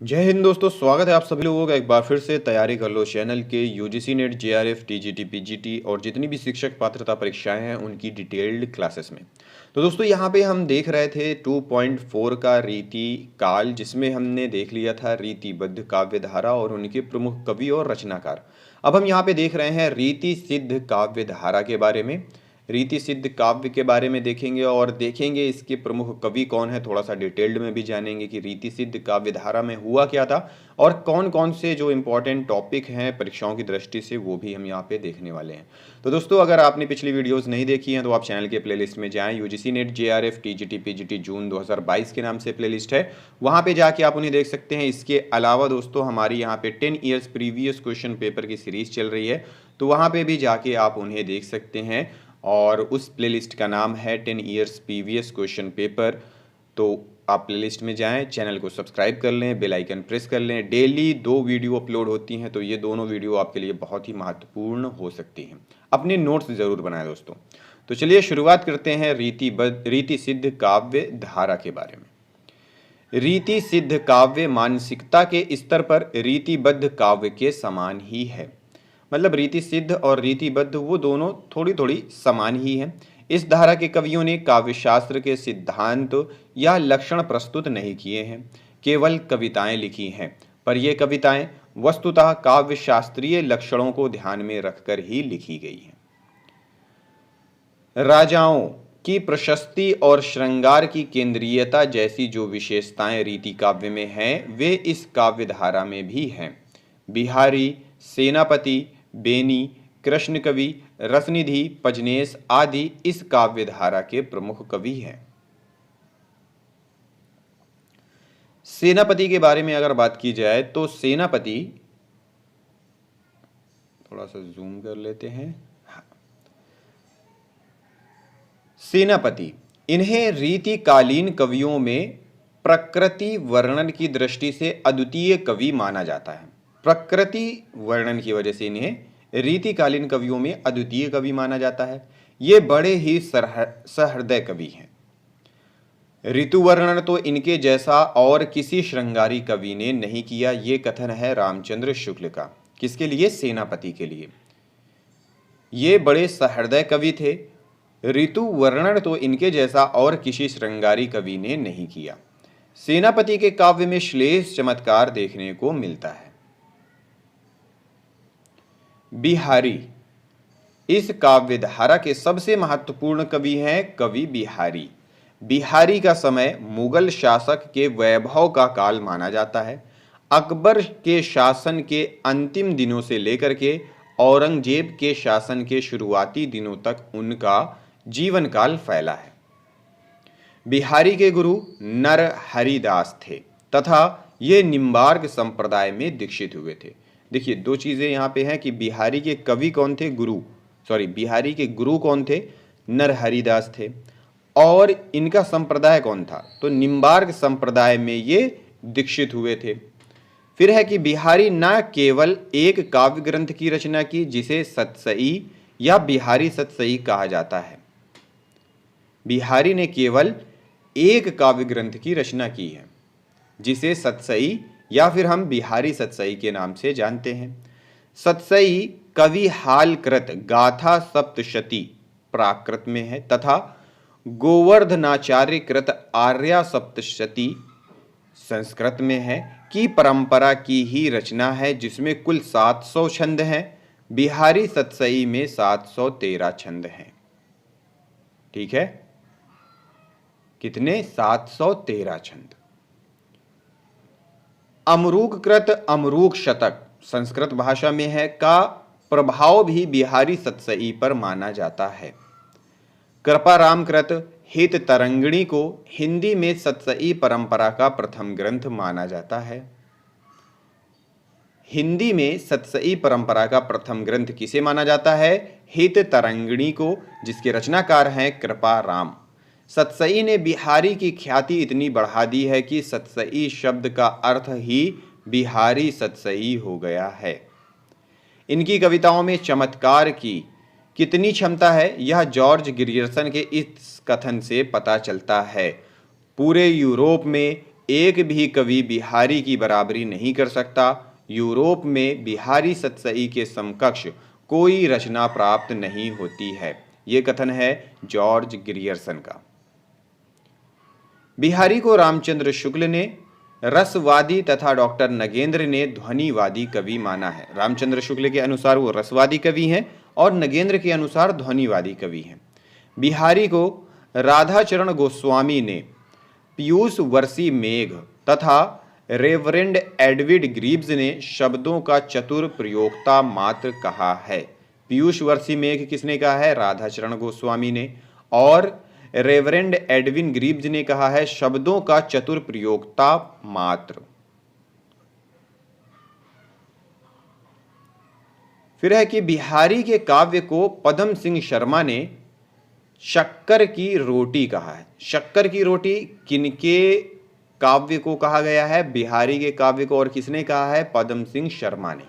जय हिंद दोस्तों, स्वागत है आप सभी लोगों का एक बार फिर से तैयारी कर लो चैनल के UGC NET JRF TGT PGT और जितनी भी शिक्षक पात्रता परीक्षाएं हैं उनकी डिटेल्ड क्लासेस में। तो दोस्तों यहाँ पे हम देख रहे थे 2.4 का रीति काल, जिसमें हमने देख लिया था रीतिबद्ध काव्य धारा और उनके प्रमुख कवि और रचनाकार। अब हम यहाँ पे देख रहे हैं रीति सिद्ध काव्य धारा के बारे में। रीति सिद्ध काव्य के बारे में देखेंगे और देखेंगे इसके प्रमुख कवि कौन है, थोड़ा सा डिटेल्ड में भी जानेंगे कि रीति सिद्ध काव्य धारा में हुआ क्या था और कौन कौन से जो इम्पोर्टेंट टॉपिक हैं परीक्षाओं की दृष्टि से वो भी हम यहाँ पे देखने वाले हैं। तो दोस्तों, अगर आपने पिछली वीडियोस नहीं देखी हैं तो आप चैनल के प्लेलिस्ट में जाएं। UGC NET JRF TGT PGT June 2022 के नाम से प्लेलिस्ट है, वहाँ पे जाके आप उन्हें देख सकते हैं। इसके अलावा दोस्तों हमारी यहाँ पे 10 ईयर्स प्रीवियस क्वेश्चन पेपर की सीरीज चल रही है, तो वहाँ पे भी जाके आप उन्हें देख सकते हैं और उस प्लेलिस्ट का नाम है 10 ईयर्स प्रीवियस क्वेश्चन पेपर। तो आप प्लेलिस्ट में जाएं, चैनल को सब्सक्राइब कर लें, बेल आइकन प्रेस कर लें। डेली 2 वीडियो अपलोड होती हैं, तो ये दोनों वीडियो आपके लिए बहुत ही महत्वपूर्ण हो सकती हैं। अपने नोट्स जरूर बनाएं दोस्तों। तो चलिए शुरुआत करते हैं रीति सिद्ध काव्य धारा के बारे में। रीति सिद्ध काव्य मानसिकता के स्तर पर रीतिबद्ध काव्य के समान ही है। मतलब रीति सिद्ध और रीतिबद्ध वो दोनों थोड़ी थोड़ी समान ही हैं। इस धारा के कवियों ने काव्यशास्त्र के सिद्धांत या लक्षण प्रस्तुत नहीं किए हैं, केवल कविताएं लिखी हैं। पर ये कविताएं वस्तुतः काव्यशास्त्रीय लक्षणों को ध्यान में रखकर ही लिखी गई हैं। राजाओं की प्रशस्ति और श्रृंगार की केंद्रीयता जैसी जो विशेषताएं रीति काव्य में हैं, वे इस काव्य धारा में भी हैं। बिहारी, सेनापति, बेनी, कृष्ण कवि, रसनिधि, पजनेश आदि इस काव्य धारा के प्रमुख कवि हैं। सेनापति के बारे में अगर बात की जाए तो सेनापति, थोड़ा सा जूम कर लेते हैं। सेनापति, इन्हें रीतिकालीन कवियों में प्रकृति वर्णन की दृष्टि से अद्वितीय कवि माना जाता है। प्रकृति वर्णन की वजह से इन्हें रीतिकालीन कवियों में अद्वितीय कवि माना जाता है। ये बड़े ही सहृदय कवि हैं। ऋतु वर्णन तो इनके जैसा और किसी श्रृंगारी कवि ने नहीं किया, ये कथन है रामचंद्र शुक्ल का। किसके लिए? सेनापति के लिए। ये बड़े सहृदय कवि थे। ऋतु वर्णन तो इनके जैसा और किसी श्रृंगारी कवि ने नहीं किया। सेनापति के काव्य में श्लेष चमत्कार देखने को मिलता है। बिहारी, इस काव्य धारा के सबसे महत्वपूर्ण कवि हैं कवि बिहारी। बिहारी का समय मुगल शासक के वैभव का काल माना जाता है। अकबर के शासन के अंतिम दिनों से लेकर के औरंगजेब के शासन के शुरुआती दिनों तक उनका जीवन काल फैला है। बिहारी के गुरु नरहरिदास थे तथा ये निम्बार्क संप्रदाय में दीक्षित हुए थे। देखिए, दो चीजें यहाँ पे हैं कि बिहारी के कवि कौन थे, बिहारी के गुरु कौन थे? नरहरिदास थे। और इनका संप्रदाय कौन था? तो निम्बार्क संप्रदाय में ये दीक्षित हुए थे। फिर है कि बिहारी न केवल एक काव्य ग्रंथ की रचना की जिसे सतसई या बिहारी सतसई कहा जाता है। बिहारी ने केवल एक काव्य ग्रंथ की रचना की है जिसे सतसई या फिर हम बिहारी सतसई के नाम से जानते हैं। सतसई कवि हाल कृत गाथा सप्तशती प्राकृत में है तथा गोवर्धनाचार्य कृत आर्या सप्तशती संस्कृत में है की परंपरा की ही रचना है, जिसमें कुल 700 छंद हैं। बिहारी सतसई में 713 छंद हैं। ठीक है, कितने? 713 छंद। अमरूककृत अमरूक शतक संस्कृत भाषा में है का प्रभाव भी बिहारी सतसई पर माना जाता है। कृपारामकृत हित तरंगिणी को हिंदी में सतसई परंपरा का प्रथम ग्रंथ माना जाता है। हिंदी में सतसई परंपरा का प्रथम ग्रंथ किसे माना जाता है? हित तरंगिणी को, जिसके रचनाकार हैं कृपाराम। सतसई ने बिहारी की ख्याति इतनी बढ़ा दी है कि सतसई शब्द का अर्थ ही बिहारी सतसई हो गया है। इनकी कविताओं में चमत्कार की कितनी क्षमता है, यह जॉर्ज ग्रियर्सन के इस कथन से पता चलता है। पूरे यूरोप में एक भी कवि बिहारी की बराबरी नहीं कर सकता। यूरोप में बिहारी सतसई के समकक्ष कोई रचना प्राप्त नहीं होती है। ये कथन है जॉर्ज ग्रियर्सन का। बिहारी को रामचंद्र शुक्ल ने रसवादी तथा डॉक्टर नगेंद्र ने ध्वनिवादी कवि माना है। रामचंद्र शुक्ल के अनुसार वो रसवादी कवि हैं और नगेंद्र के अनुसार ध्वनिवादी कवि हैं। बिहारी को राधाचरण गोस्वामी ने पीयूष वर्षी मेघ तथा रेवरेंड एडविड ग्रीव्स ने शब्दों का चतुर प्रयोक्ता मात्र कहा है। पीयूष वर्षी मेघ किसने कहा है? राधाचरण गोस्वामी ने। और रेवरेंड एडविन ग्रीव्स ने कहा है शब्दों का चतुर प्रयोक्ता मात्र। फिर है कि बिहारी के काव्य को पदम सिंह शर्मा ने शक्कर की रोटी कहा है। शक्कर की रोटी किनके काव्य को कहा गया है? बिहारी के काव्य को। और किसने कहा है? पदम सिंह शर्मा ने।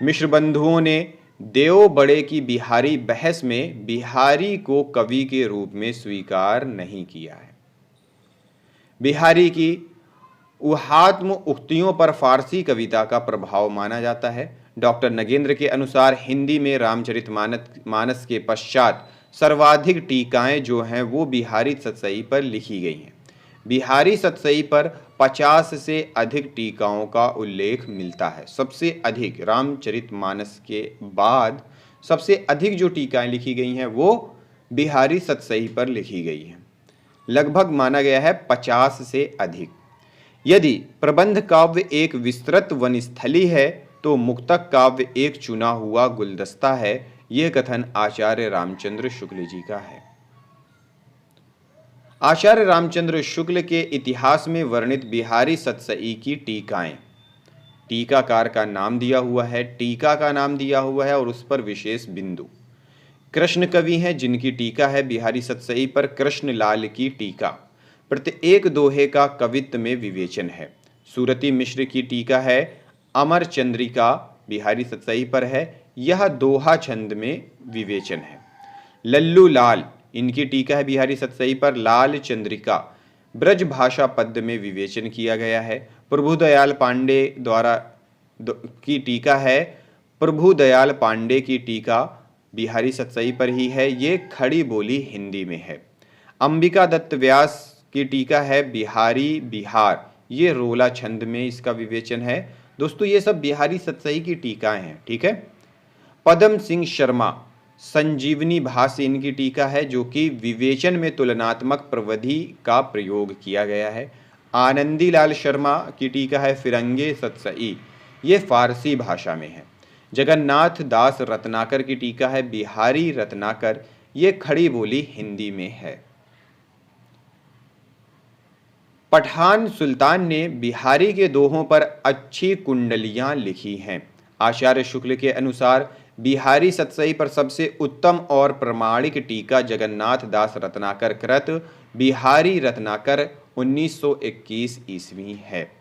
मिश्र बंधुओं ने देव बड़े की बिहारी बहस में बिहारी को कवि के रूप में स्वीकार नहीं किया है। बिहारी की उहात्म उक्तियों पर फारसी कविता का प्रभाव माना जाता है। डॉक्टर नगेंद्र के अनुसार हिंदी में रामचरितमानस के पश्चात सर्वाधिक टीकाएं जो हैं वो बिहारी सतसई पर लिखी गई हैं। बिहारी सतसई पर 50 से अधिक टीकाओं का उल्लेख मिलता है। सबसे अधिक रामचरितमानस के बाद सबसे अधिक जो टीकाएं लिखी गई हैं वो बिहारी सतसई पर लिखी गई हैं। लगभग माना गया है 50 से अधिक। यदि प्रबंध काव्य एक विस्तृत वनस्थली है तो मुक्तक काव्य एक चुना हुआ गुलदस्ता है। यह कथन आचार्य रामचंद्र शुक्ल जी का है। आचार्य रामचंद्र शुक्ल के इतिहास में वर्णित बिहारी सतसई की टीकाएं, टीकाकार का नाम दिया हुआ है, टीका का नाम दिया हुआ है और उस पर विशेष बिंदु। कृष्ण कवि हैं जिनकी टीका है बिहारी सतसई पर कृष्ण लाल की टीका। प्रत्येक दोहे का कवित्व में विवेचन है। सूरती मिश्र की टीका है अमर चंद्रिका बिहारी सतसई पर है। यह दोहा छंद में विवेचन है। लल्लू लाल इनकी टीका है बिहारी सतसई पर लाल चंद्रिका ब्रज भाषा पद्य में विवेचन किया गया है। प्रभुदयाल पांडे द्वारा की टीका है। प्रभुदयाल पांडे की टीका बिहारी सतसई पर ही है। ये खड़ी बोली हिंदी में है। अंबिका दत्त व्यास की टीका है बिहारी बिहार। ये रोला छंद में इसका विवेचन है। दोस्तों ये सब बिहारी सतसई की टीकाएं हैं। ठीक है। पदम सिंह शर्मा संजीवनी भाष्य इनकी टीका है जो कि विवेचन में तुलनात्मक प्रविधि का प्रयोग किया गया है। आनंदी लाल शर्मा की टीका है फिरंगे सतसई। ये फारसी भाषा में है। जगन्नाथ दास रत्नाकर की टीका है बिहारी रत्नाकर। ये खड़ी बोली हिंदी में है। पठान सुल्तान ने बिहारी के दोहों पर अच्छी कुंडलियां लिखी हैं। आचार्य शुक्ल के अनुसार बिहारी सतसई पर सबसे उत्तम और प्रमाणिक टीका जगन्नाथ दास रत्नाकर कृत बिहारी रत्नाकर 1921 ईस्वी है।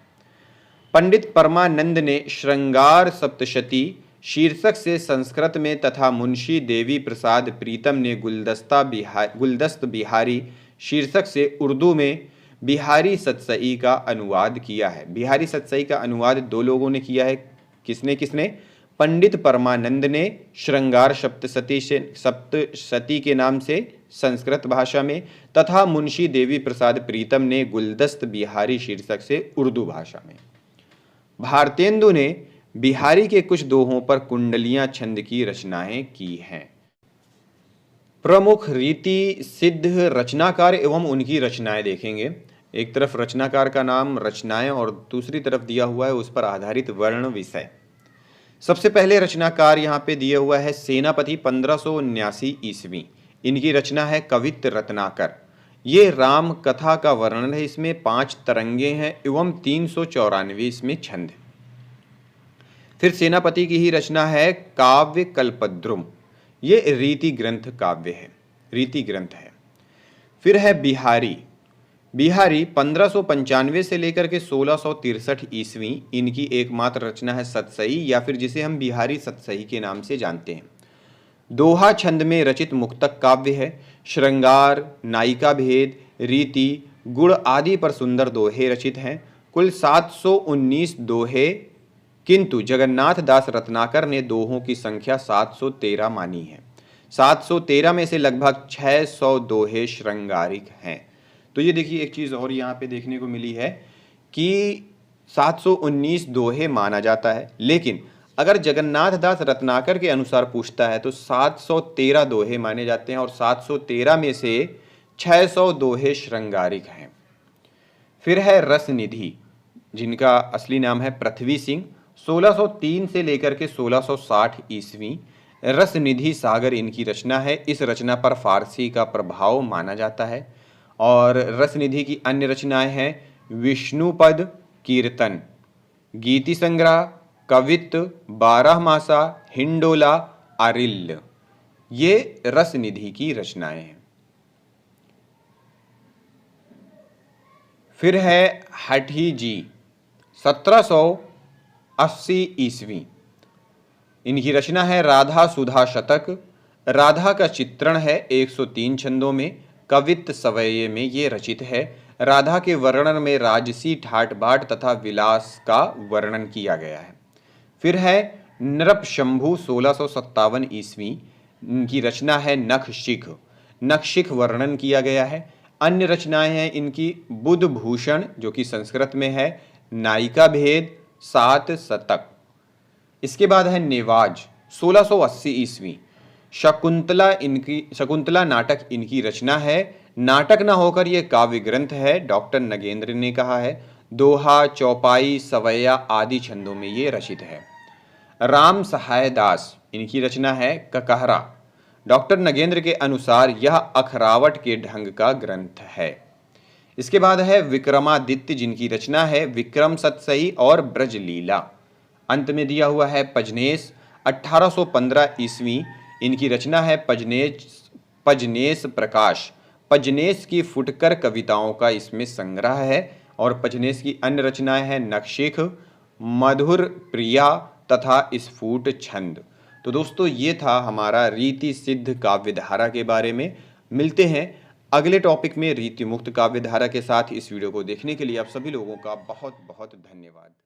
पंडित परमानंद ने श्रृंगार सप्तशती शीर्षक से संस्कृत में तथा मुंशी देवी प्रसाद प्रीतम ने गुलदस्त बिहारी शीर्षक से उर्दू में बिहारी सतसई का अनुवाद किया है। बिहारी सतसई का अनुवाद दो लोगों ने किया है। किसने किसने? पंडित परमानंद ने श्रृंगार सप्तशती के नाम से संस्कृत भाषा में तथा मुंशी देवी प्रसाद प्रीतम ने गुलदस्त बिहारी शीर्षक से उर्दू भाषा में। भारतेंदु ने बिहारी के कुछ दोहों पर कुंडलियां छंद की रचनाएं की हैं। प्रमुख रीति सिद्ध रचनाकार एवं उनकी रचनाएं देखेंगे। एक तरफ रचनाकार का नाम, रचनाएं और दूसरी तरफ दिया हुआ है उस पर आधारित वर्ण विषय। सबसे पहले रचनाकार यहाँ पे दिया हुआ है सेनापति 1579 ईस्वी। इनकी रचना है कवित्त रत्नाकर। ये राम कथा का वर्णन है। इसमें 5 तरंगे हैं एवं 394 इसमें छंद। फिर सेनापति की ही रचना है काव्य कल्पद्रुम। ये रीति ग्रंथ काव्य है, रीति ग्रंथ है। फिर है बिहारी। बिहारी 1595 से लेकर के 1663 ईस्वी इनकी एकमात्र रचना है सतसई, या फिर जिसे हम बिहारी सतसई के नाम से जानते हैं। दोहा छंद में रचित मुक्तक काव्य है। श्रृंगार, नायिका भेद, रीति, गुण आदि पर सुंदर दोहे रचित हैं। कुल 719 दोहे, किंतु जगन्नाथ दास रत्नाकर ने दोहों की संख्या 713 मानी है। 713 में से लगभग 600 दोहे श्रृंगारिक हैं। तो ये देखिए एक चीज़ और यहाँ पे देखने को मिली है कि 719 दोहे माना जाता है, लेकिन अगर जगन्नाथ दास रत्नाकर के अनुसार पूछता है तो 713 दोहे माने जाते हैं और 713 में से 600 दोहे श्रृंगारिक हैं। फिर है रसनिधि, जिनका असली नाम है पृथ्वी सिंह। 1603 से लेकर के 1660 ईस्वी रसनिधि सागर इनकी रचना है। इस रचना पर फारसी का प्रभाव माना जाता है। और रसनिधि की अन्य रचनाएं हैं विष्णुपद, कीर्तन, गीति संग्रह, कवित्त, बारहमासा, हिंडोला, आरिल्य। ये रसनिधि की रचनाएं हैं। फिर है हठी जी, 1780 ईस्वी। इनकी रचना है राधा सुधा शतक। राधा का चित्रण है 103 छंदों में। कवित्त सवैये में ये रचित है। राधा के वर्णन में राजसी, ठाट बाट तथा विलास का वर्णन किया गया है। फिर है नृपशंभु, 1657 ईस्वी। इनकी रचना है नखशिख। नखशिख वर्णन किया गया है। अन्य रचनाएं हैं इनकी बुध भूषण, जो कि संस्कृत में है, नायिका भेद, 7 शतक। इसके बाद है नेवाज, 1680 ईस्वी। शकुंतला नाटक इनकी रचना है। नाटक न होकर यह काव्य ग्रंथ है, डॉक्टर नगेंद्र ने कहा है। दोहा, चौपाई, सवैया आदि छंदों में ये रचित है। राम सहाय दास, इनकी रचना है ककहरा। डॉक्टर नगेंद्र के अनुसार यह अखरावट के ढंग का ग्रंथ है। इसके बाद है विक्रमादित्य, जिनकी रचना है विक्रम सतसई और ब्रजलीला। अंत में दिया हुआ है पजनेस, 1815 ईस्वी। इनकी रचना है पजनेस प्रकाश। पजनेस की फुटकर कविताओं का इसमें संग्रह है। और पजनेस की अन्य रचनाएं हैं नखशिख, मधुर प्रिया तथा स्फुट छंद। तो दोस्तों ये था हमारा रीति सिद्ध काव्य धारा के बारे में। मिलते हैं अगले टॉपिक में रीति मुक्त काव्य धारा के साथ। इस वीडियो को देखने के लिए आप सभी लोगों का बहुत बहुत धन्यवाद।